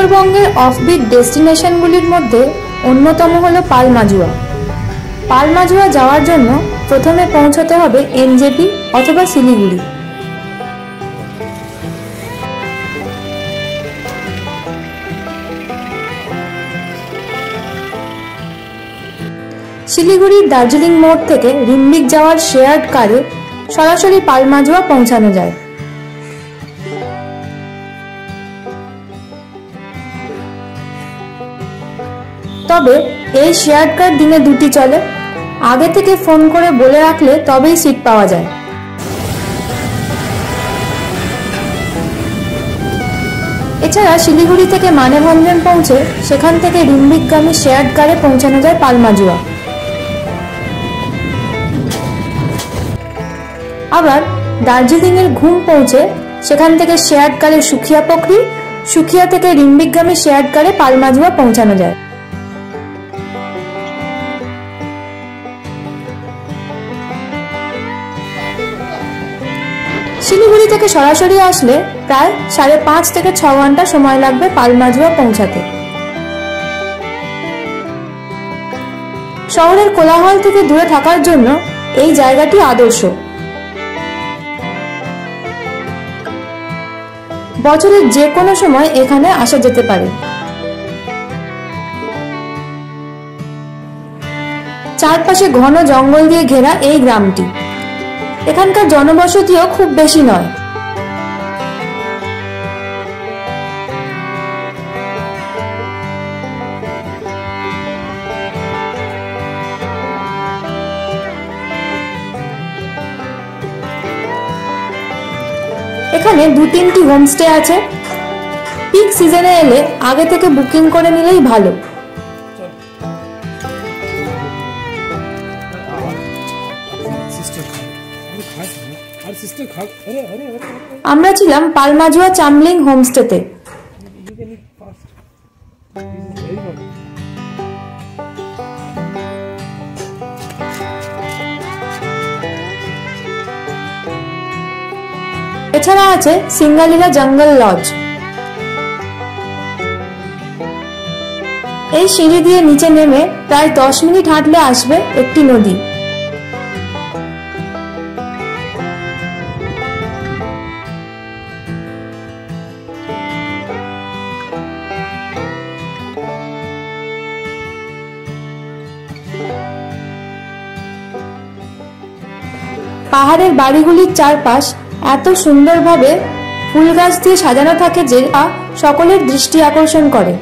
উত্তরবঙ্গের অফবিট ডেস্টিনেশনগুলির মধ্যে অন্যতম হল পালমাজুয়া। পালমাজুয়া যাওয়ার জন্য প্রথমে পৌঁছতে হবে এনজেপি অথবা শিলিগুড়ি। শিলিগুড়ির দার্জিলিং মোড় থেকে রিম্বিক যাওয়ার শেয়ার্ড কারে সরাসরি পালমাজুয়া পৌঁছানো যায়। তবে এই শেয়ার্ড কার দিনে দুটি চলে, আগে থেকে ফোন করে বলে রাখলে তবেই সিট পাওয়া যায়। এছাড়া শিলিগুড়ি থেকে মানেভঞ্জন পৌঁছে সেখান থেকে রিম্বিকগামী শেয়ার্ড কারে পৌঁছানো যায় পালমাজুয়া। আবার দার্জিলিং এর ঘুম পৌঁছে সেখান থেকে শেয়ার্ড কারে সুখিয়া পোখরি, সুখিয়া থেকে রিম্বিকগামী শেয়ার্ড কারে পালমাজুয়া পৌঁছানো যায়। শিলিগুড়ি থেকে সরাসরি আসলে প্রায় 5.5 থেকে 6 ঘন্টা সময় লাগবে পালমাজুয়া পৌঁছাতে। শহরের কোলাহল থেকে দূরে থাকার জন্য এই জায়গাটি আদর্শ। বছরের যে কোনো সময় এখানে আসা যেতে পারে। চারপাশে ঘন জঙ্গল দিয়ে ঘেরা এই গ্রামটি। এখানকার জনবসতিও খুব বেশি নয়। এখানে 2-3টি হোমস্টে আছে। পিক সিজনে এলে আগে থেকে বুকিং করে নিলেই ভালো। আমরা ছিলাম পালমাজুয়া চামলিং হোমস্টেতে। এছাড়া আছে সিঙ্গালিলা জঙ্গল লজ। এই সিঁড়ি দিয়ে নিচে নেমে প্রায় 10 মিনিট হাঁটলে আসবে একটি নদী। পাহাড়ের বাড়িগুলির চারপাশ এত সুন্দরভাবে ফুল গাছ দিয়ে সাজানো থাকে যে সকলের দৃষ্টি আকর্ষণ করে।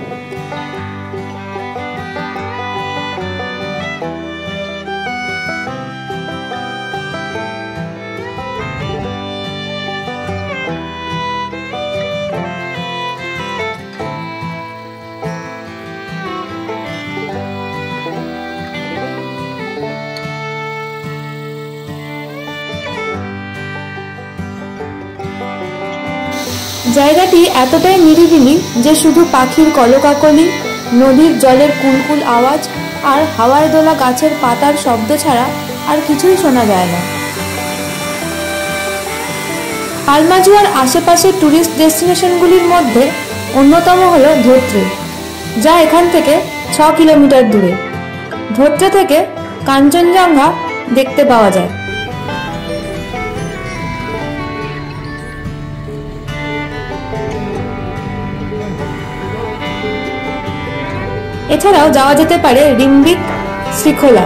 জায়গাটি এতটাই নিরিবিলি যে শুধু পাখির কলকাকলি, নদীর জলের কুলকুল আওয়াজ আর হাওয়ায় দোলা গাছের পাতার শব্দ ছাড়া আর কিছুই শোনা যায় না। পালমাজুয়ার আশেপাশের টুরিস্ট ডেস্টিনেশনগুলির মধ্যে অন্যতম হল ধোত্রে, যা এখান থেকে 6 কিলোমিটার দূরে। ধোত্রে থেকে কাঞ্চনজঙ্ঘা দেখতে পাওয়া যায়। এছাড়াও যাওয়া যেতে পারে রিম্বিক, শ্রীখোলা।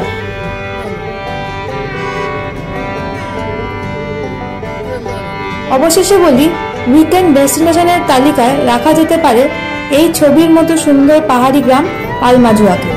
অবশেষে বলি, উইকেন্ড ডেস্টিনেশনের তালিকায় রাখা যেতে পারে এই ছবির মতো সুন্দর পাহাড়ি গ্রাম পালমাজুয়াকে।